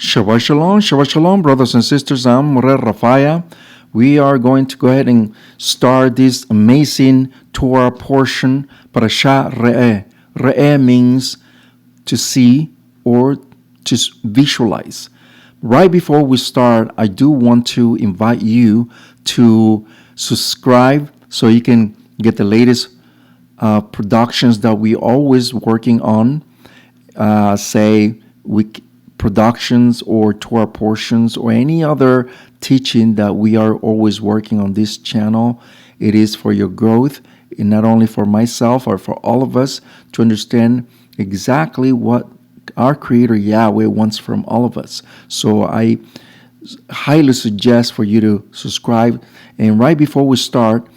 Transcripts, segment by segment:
Shabbat Shalom, brothers and sisters. I'm Moreh Rapha'Yah. We are going to go ahead and start this amazing Torah portion, Parashat Re'eh. Re'eh means to see or to visualize. Right before we start, I do want to invite you to subscribe so you can get the latest productions that we always working on, productions or Torah portions or any other teaching that we are always working on this channel. It is for your growth, and not only for myself or for all of us to understand exactly what our Creator Yahweh wants from all of us. So I highly suggest for you to subscribe. And right before we start,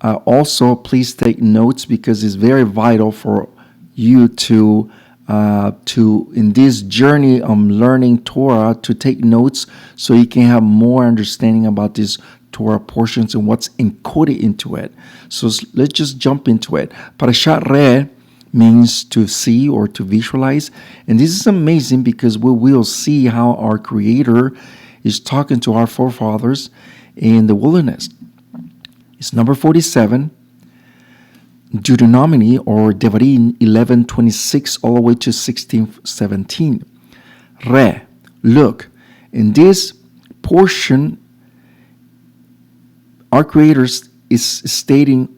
also please take notes, because it's very vital for you to in this journey of learning Torah, to take notes so you can have more understanding about these Torah portions and what's encoded into it. So let's just jump into it. Parashat Re'eh means to see or to visualize. And this is amazing because we will see how our Creator is talking to our forefathers in the wilderness. It's number 47. Deuteronomy or Devarim 11:26 all the way to 16:17. Re, look, in this portion, our Creator is stating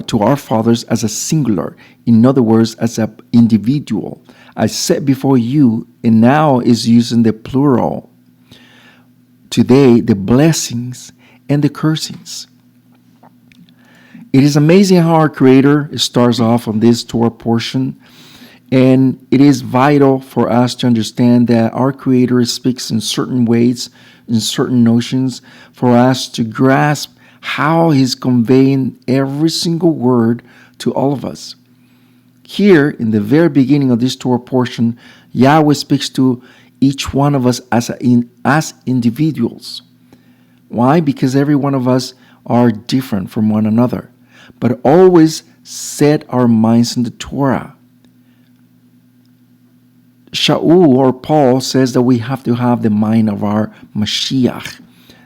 to our fathers as a singular. In other words, as an individual. I said before you, and now is using the plural. Today, the blessings and the cursings. It is amazing how our Creator starts off on this Torah portion, and it is vital for us to understand that our Creator speaks in certain ways, in certain notions, for us to grasp how He's conveying every single word to all of us. Here, in the very beginning of this Torah portion, Yahweh speaks to each one of us as individuals. Why? Because every one of us are different from one another. But always set our minds in the Torah. Shaul or Paul says that we have to have the mind of our Mashiach.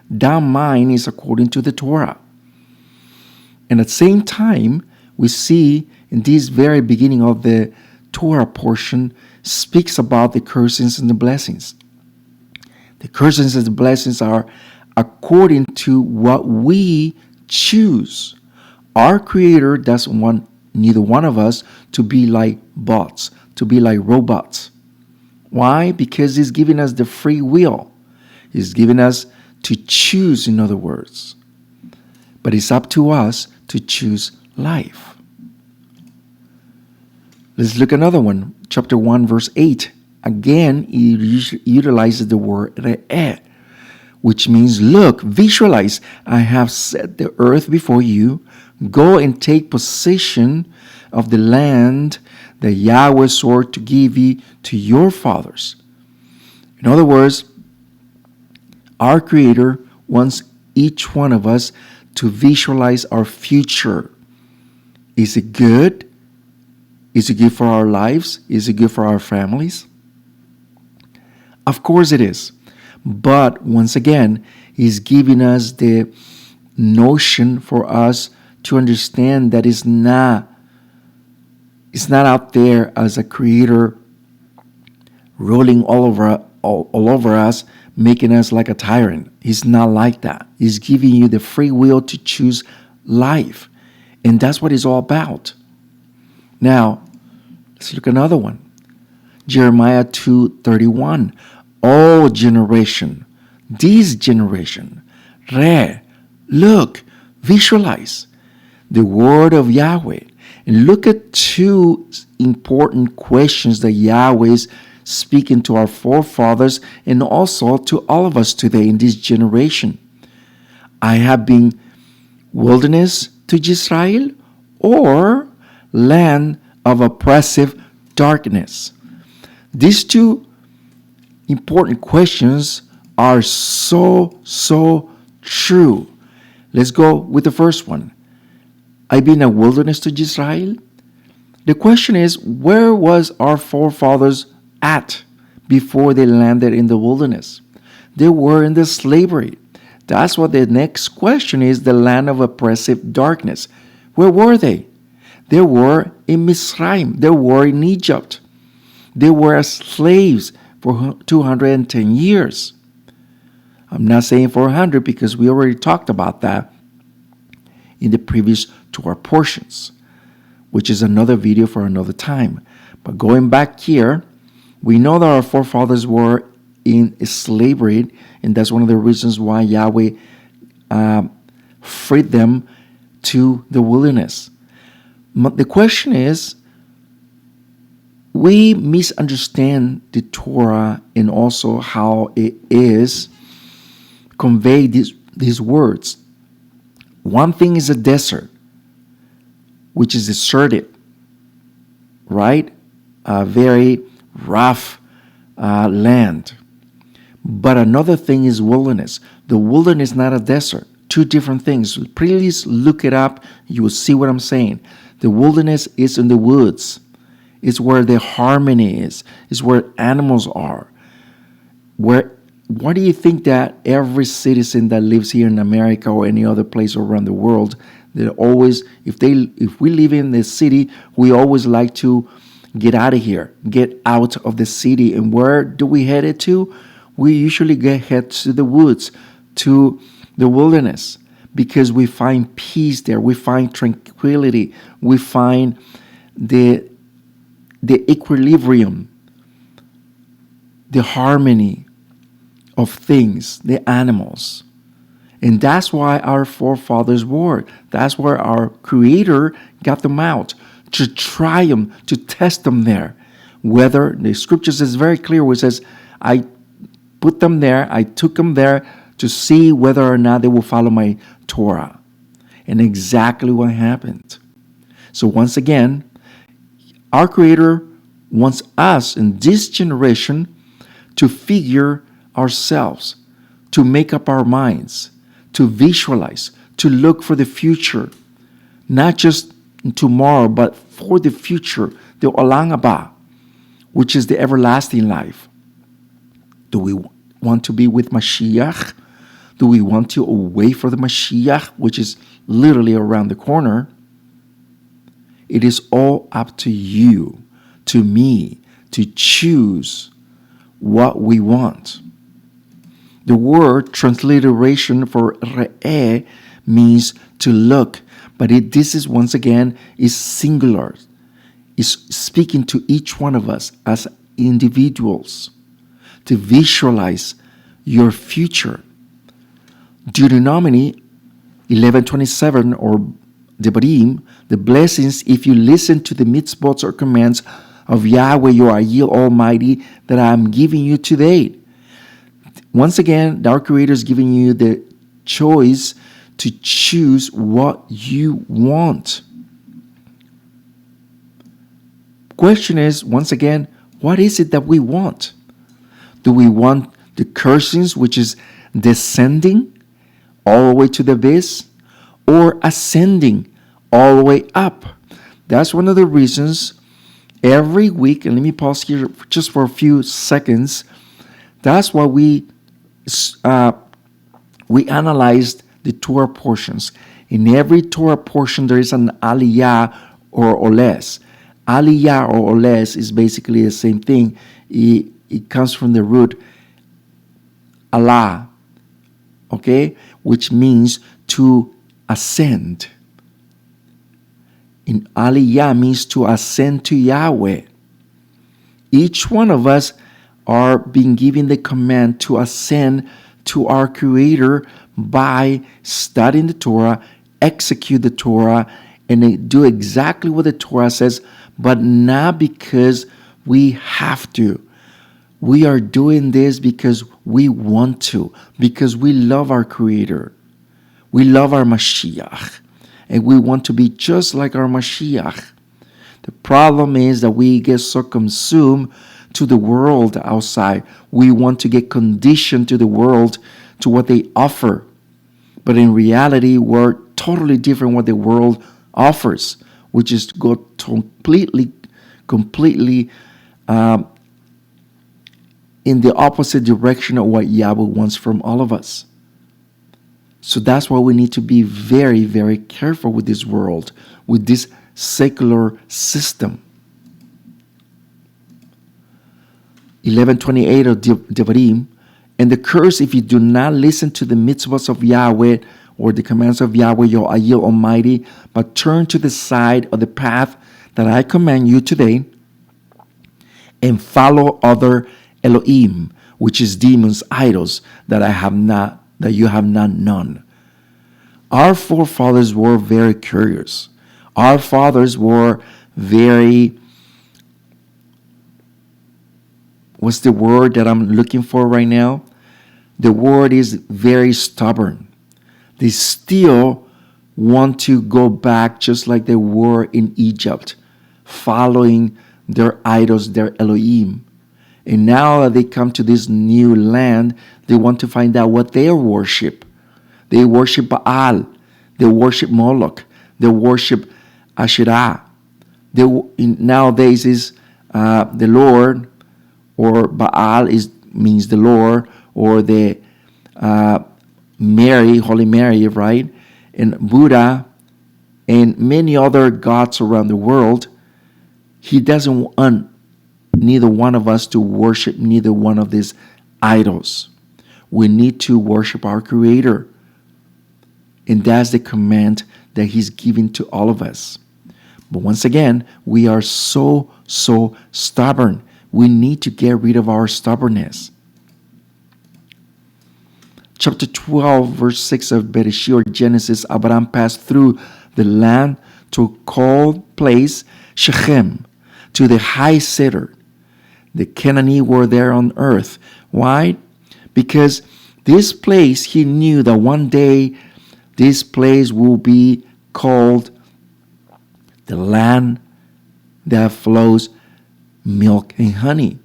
That mind is according to the Torah. And at the same time, we see in this very beginning of the Torah portion speaks about the cursings and the blessings. The cursings and the blessings are according to what we choose. Our Creator doesn't want neither one of us to be like bots, to be like robots. Why? Because He's giving us the free will. He's giving us to choose, in other words. But it's up to us to choose life. Let's look at another one. Chapter 1, verse 8. Again, he utilizes the word re'eh, which means look, visualize. I have set the earth before you. Go and take possession of the land that Yahweh swore to give you to your fathers. In other words, our Creator wants each one of us to visualize our future. Is it good? Is it good for our lives? Is it good for our families? Of course it is. But once again, He's giving us the notion for us to understand that it's not out there as a Creator rolling all over us, making us like a tyrant. He's not like that. He's giving you the free will to choose life. And that's what it's all about. Now, let's look at another one. Jeremiah 2:31. All generation, this generation, look, visualize the word of Yahweh. And look at two important questions that Yahweh is speaking to our forefathers and also to all of us today in this generation. I have been wilderness to Israel or land of oppressive darkness. These two important questions are so true. Let's go with the first one. I've been a wilderness to Israel. The question is, where was our forefathers at before they landed in the wilderness. They were in the slavery. That's what the next question is, the land of oppressive darkness. Where were they? They were in Misraim. They were in Egypt. They were as slaves for 210 years. I'm not saying 400 because we already talked about that in the previous Torah portions, which is another video for another time. But going back here, we know that our forefathers were in slavery, and that's one of the reasons why Yahweh freed them to the wilderness. The question is, we misunderstand the Torah and also how it is conveyed these words. One thing is a desert, which is deserted, right? A very rough land. But another thing is wilderness. The wilderness is not a desert. Two different things. Please look it up. You will see what I'm saying. The wilderness is in the woods. It's where the harmony is. It's where animals are. Why do you think that every citizen that lives here in America or any other place around the world, they always, if we live in the city, we always like to get out of here, get out of the city. And where do we head it to? We usually head to the woods, to the wilderness, because we find peace there. We find tranquility. We find the equilibrium, the harmony of things, the animals. And that's why our forefathers were. That's where our Creator got them out, to try them, to test them there. Whether, the scriptures is very clear where it says, I put them there, I took them there to see whether or not they will follow my Torah. And exactly what happened. So once again, our Creator wants us in this generation to figure ourselves, to make up our minds, to visualize, to look for the future, not just tomorrow, but for the future, the Olam Haba, which is the everlasting life. Do we want to be with Mashiach? Do we want to wait for the Mashiach, which is literally around the corner? It is all up to you, to me, to choose what we want. The word transliteration for re'eh means to look, but this is once again is singular. It's speaking to each one of us as individuals to visualize your future. Deuteronomy 11:27 or Devarim, the blessings if you listen to the mitzvot or commands of Yahweh your Almighty that I am giving you today. Once again, our Creator is giving you the choice to choose what you want. Question is, once again, what is it that we want? Do we want the cursings, which is descending all the way to the abyss, or ascending all the way up? That's one of the reasons every week, and let me pause here just for a few seconds. That's why we analyzed the Torah portions. In every Torah portion, there is an aliyah or oles. Aliyah or oles is basically the same thing. It comes from the root Allah, okay, which means to ascend. In aliyah means to ascend to Yahweh. Each one of us are being given the command to ascend to our Creator by studying the Torah, execute the Torah, and do exactly what the Torah says, but not because we have to. We are doing this because we want to, because we love our Creator. We love our Mashiach, and we want to be just like our Mashiach. The problem is that we get so consumed to the world outside. We want to get conditioned to the world, to what they offer. But in reality, we're totally different what the world offers, which is to go completely in the opposite direction of what Yahweh wants from all of us. So that's why we need to be very, very careful with this world, with this secular system. 11:28 of Devarim, and the curse if you do not listen to the mitzvahs of Yahweh or the commands of Yahweh your Ayil Almighty, but turn to the side of the path that I command you today, and follow other Elohim, which is demons, idols that you have not known. Our forefathers were very curious. Our fathers were very, what's the word that I'm looking for right now? The word is very stubborn. They still want to go back just like they were in Egypt, following their idols, their Elohim. And now that they come to this new land, they want to find out what they worship. They worship Baal. They worship Moloch. They worship Asherah. Nowadays is the Lord, or Baal means the Lord, or the Mary, Holy Mary, right? And Buddha and many other gods around the world. He doesn't want neither one of us to worship neither one of these idols. We need to worship our Creator. And that's the command that He's giving to all of us. But once again, we are so stubborn. We need to get rid of our stubbornness. Chapter 12, verse 6 of Bereshit or Genesis, Abraham passed through the land to a cold place, Shechem, to the high cedar. The Canaanites were there on earth. Why? Because this place, he knew that one day this place will be called the land that flows milk and honey,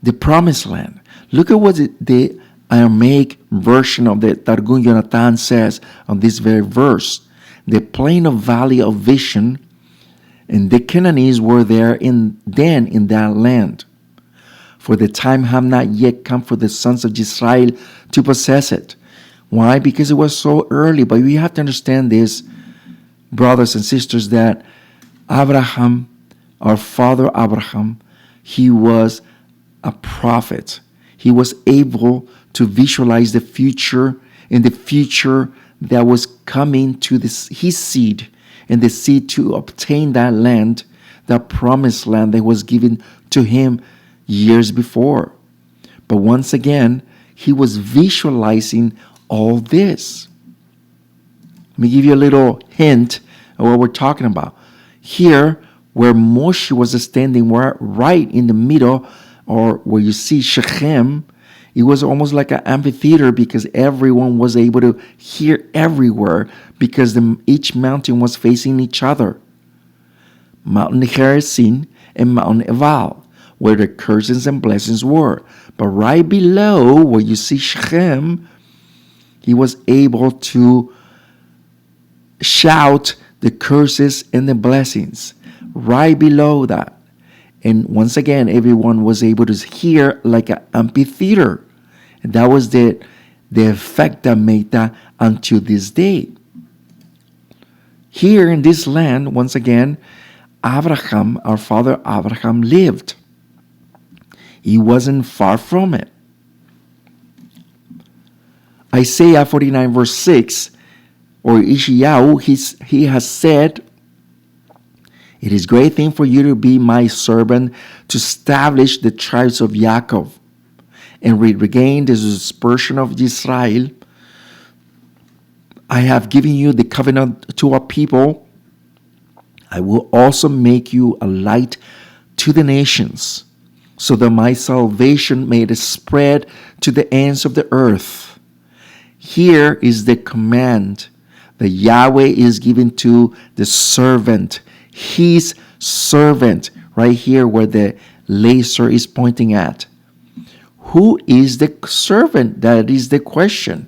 the promised land. Look at what the Aramaic version of the Targum Yonatan says on this very verse. The plain of valley of vision, and the Canaanites were there in that land. For the time had not yet come for the sons of Israel to possess it. Why? Because it was so early. But we have to understand this, brothers and sisters, that Abraham, our father Abraham, he was a prophet. He was able to visualize the future, and the future that was coming to his seed, and the seed to obtain that land, that promised land that was given to him years before. But once again, he was visualizing all this. Let me give you a little hint of what we're talking about. Here, where Moshe was standing, right in the middle, or where you see Shechem, it was almost like an amphitheater because everyone was able to hear everywhere because each mountain was facing each other. Mountain Gerizim and Mountain Ebal, where the curses and blessings were. But right below where you see Shechem, he was able to shout the curses and the blessings right below that. And once again, everyone was able to hear like an amphitheater. And that was the effect that made that until this day. Here in this land, once again, Abraham, our father Abraham, lived. He wasn't far from it. Isaiah 49 verse 6, or Ishayahu, he has said, "It is a great thing for you to be my servant, to establish the tribes of Jacob, and regain the dispersion of Israel. I have given you the covenant to a people. I will also make you a light to the nations, so that my salvation may spread to the ends of the earth." Here is the command that Yahweh is giving to the servant, his servant, right here where the laser is pointing at. Who is the servant? That is the question.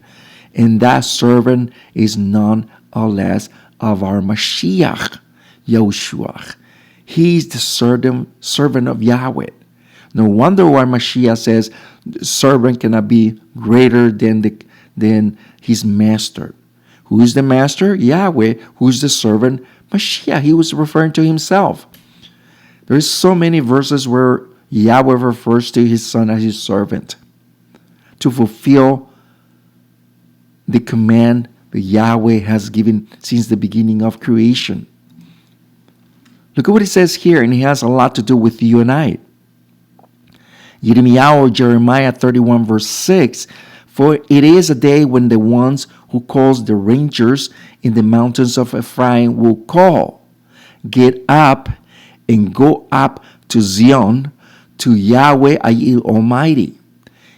And that servant is none less of our Mashiach, Yahushua. He is the servant of Yahweh, No wonder why Mashiach says the servant cannot be greater than his master. Who is the master? Yahweh. Who is the servant? Mashiach. He was referring to himself. There's so many verses where Yahweh refers to his son as his servant to fulfill the command that Yahweh has given since the beginning of creation. Look at what it says here, and it has a lot to do with you and I. Jeremiah 31 verse 6, for it is a day when the ones who calls the rangers in the mountains of Ephraim will call, get up and go up to Zion, to Yahweh Almighty.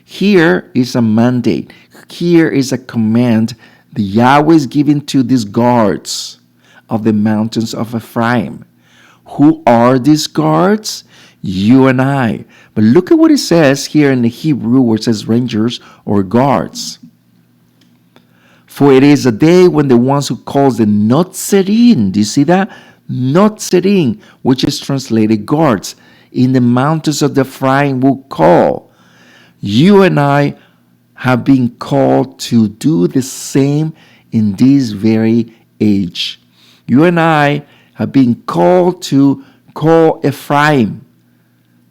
Here is a mandate. Here is a command that Yahweh is giving to these guards of the mountains of Ephraim. Who are these guards? You and I. But look at what it says here in the Hebrew where it says rangers or guards. For it is a day when the ones who calls the Notzerim, do you see that? Notzerim, which is translated guards, in the mountains of the Ephraim will call. You and I have been called to do the same in this very age. You and I have been called to call Ephraim.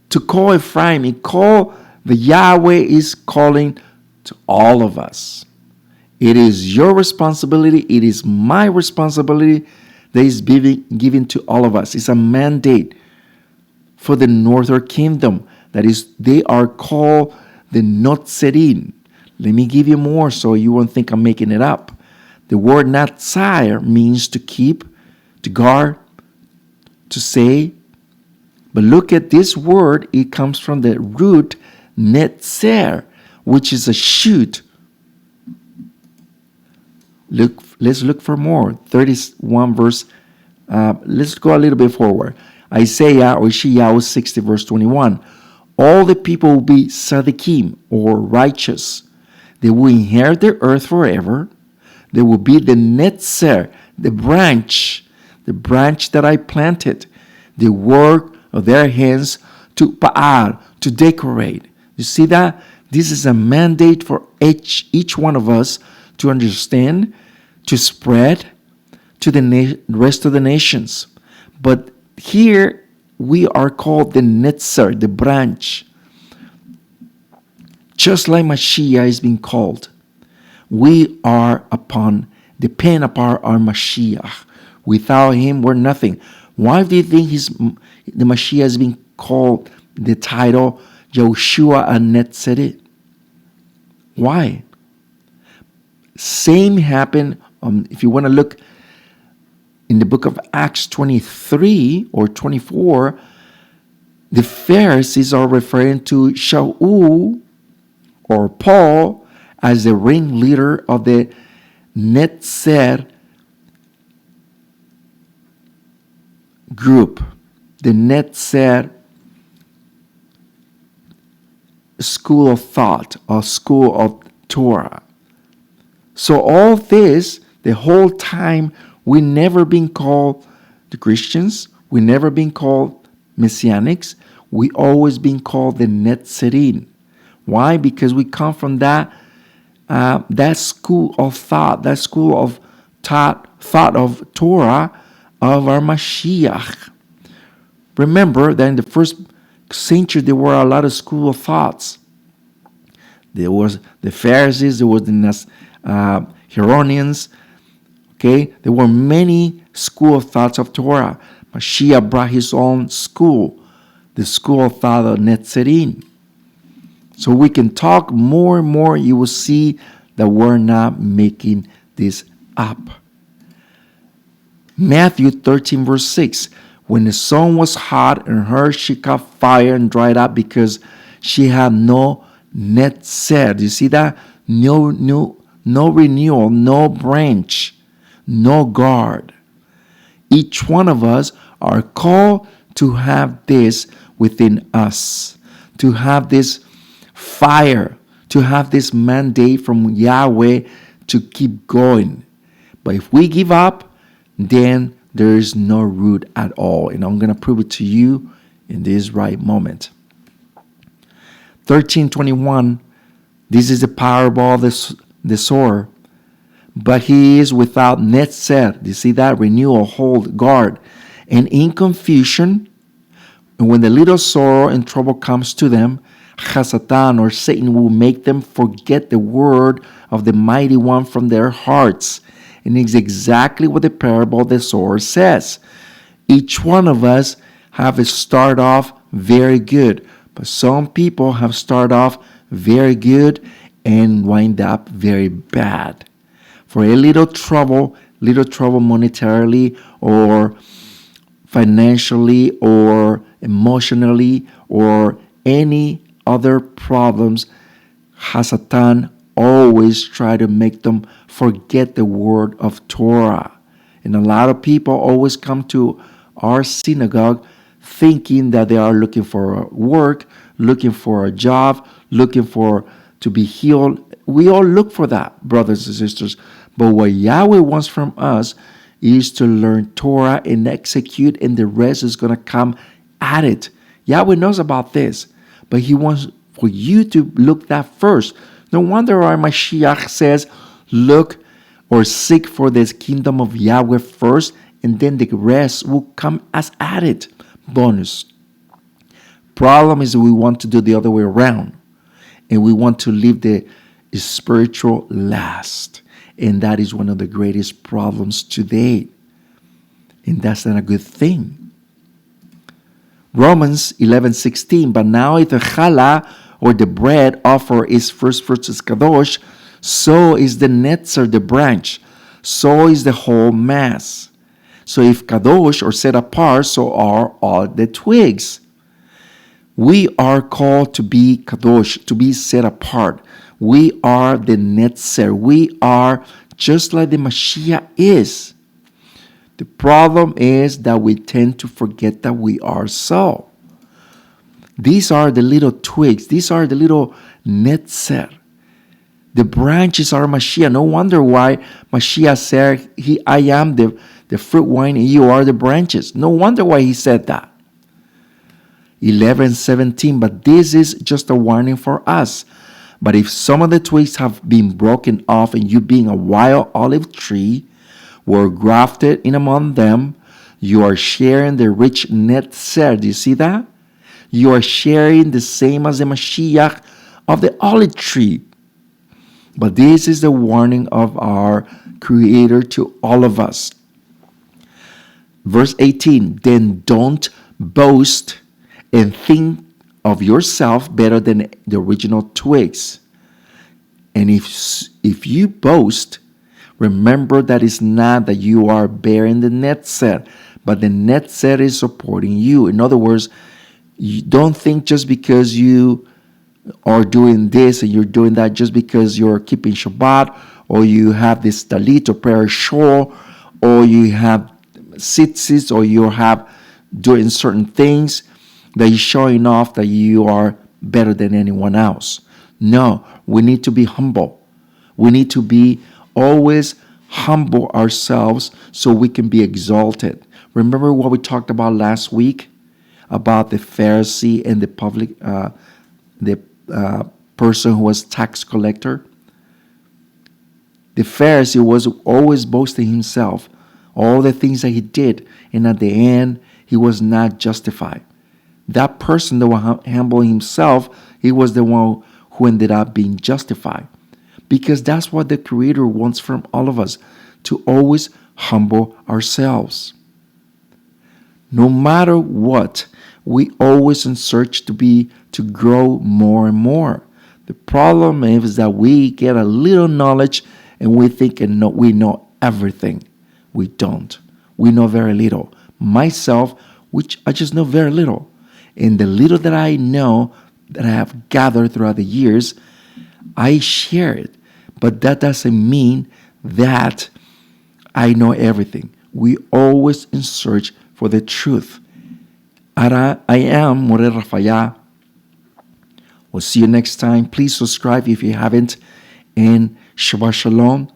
To call Ephraim, and call the Yahweh is calling to all of us. It is your responsibility. It is my responsibility that is given to all of us. It's a mandate for the northern kingdom. That is, they are called the Notzerim. Let me give you more so you won't think I'm making it up. The word Natsir means to keep, to guard, to say. But look at this word. It comes from the root netzer, which is a shoot. Let's look for more. 31 verse. Let's go a little bit forward. Isaiah or Yeshayahu 60 verse 21. All the people will be tzaddikim or righteous. They will inherit the earth forever. They will be the netzer, the branch that I planted, the work of their hands to pa'al, to decorate. You see that? This is a mandate for each one of us to understand, to spread to the rest of the nations. But here we are called the netzer, the branch. Just like Mashiach is being called, we are depend upon our Mashiach. Without him, we're nothing. Why do you think the Mashiach is being called the title Yoshua HaNetzerit? Why? Same happened, if you want to look in the book of Acts 23 or 24, the Pharisees are referring to Shaul or Paul as the ringleader of the Netzer group, the Netzer school of thought or school of Torah. So all this, the whole time, we never been called the Christians. We never been called Messianics. We always been called the Netzerim. Why? Because we come from that school of thought, that school of thought of Torah of our Mashiach. Remember that in the first century there were a lot of school of thoughts. There was the Pharisees, there was the Heronians. Okay, there were many school of thoughts of Torah. Mashiach brought his own school, the school of thought of Netzerim. So we can talk more and more. You will see that we're not making this up. Matthew 13 verse 6. When the sun was hot and her, she caught fire and dried up because she had no netzer. Do you see that? No renewal, no branch, no guard. Each one of us are called to have this within us, to have this fire, to have this mandate from Yahweh to keep going. But if we give up, then there is no root at all. And I'm going to prove it to you in this right moment. 13:21. This is the parable of the sower. But he is without netzer. You see that? Renewal, hold, guard. And in confusion, and when the little sorrow and trouble comes to them, Satan or Satan will make them forget the word of the mighty one from their hearts. And it's exactly what the parable of the sower says. Each one of us have started off very good, but some people have started off very good and wind up very bad. For a little trouble monetarily or financially or emotionally or any other problems, Satan always try to make them forget the word of Torah. And a lot of people always come to our synagogue thinking that they are looking for work, looking for a job, looking for to be healed. We all look for that, brothers and sisters. But what Yahweh wants from us is to learn Torah and execute, and the rest is going to come at it. Yahweh knows about this, but he wants for you to look that first. No wonder our Mashiach says, look or seek for this kingdom of Yahweh first, and then the rest will come as added. Bonus. Problem is we want to do the other way around, and we want to leave the spiritual last. And that is one of the greatest problems today. And that's not a good thing. Romans 11:16. But now if the challah or the bread offer is first fruits is kadosh, so is the netzer, the branch, so is the whole mass. So if kadosh or set apart, so are all the twigs. We are called to be kadosh, to be set apart. We are the netzer. We are just like the Mashiach is. The problem is that we tend to forget that we are so. These are the little twigs. These are the little netzer. The branches are Mashiach. No wonder why Mashiach said, I am the fruit vine and you are the branches. No wonder why he said that. 11:17. But this is just a warning for us. But if some of the twigs have been broken off and you being a wild olive tree were grafted in among them, you are sharing the rich netzer. Do you see that? You are sharing the same as the Mashiach of the olive tree. But this is the warning of our Creator to all of us. Verse 18, then don't boast and think of yourself better than the original twigs. And if you boast, remember that it's not that you are bearing the netzer, but the netzer is supporting you. In other words, you don't think just because you are doing this and you're doing that, just because you're keeping Shabbat, or you have this talit or prayer shawl, or you have tzitzis, or you have doing certain things, that you're showing off that you are better than anyone else. No, we need to be humble. We need to be always humble ourselves so we can be exalted. Remember what we talked about last week about the Pharisee and the public, the person who was tax collector? The Pharisee was always boasting himself, all the things that he did, and at the end, he was not justified. That person that was humbling himself, he was the one who ended up being justified. Because that's what the Creator wants from all of us, to always humble ourselves. No matter what, we always in search to grow more and more. The problem is that we get a little knowledge and we think we know everything. We don't. We know very little. Myself, which I just know very little. And the little that I know, that I have gathered throughout the years, I share it. But that doesn't mean that I know everything. We always in search for the truth. I am Moreh Rapha'Yah. We'll see you next time. Please subscribe if you haven't. And Shabbat Shalom.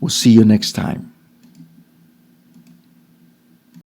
We'll see you next time.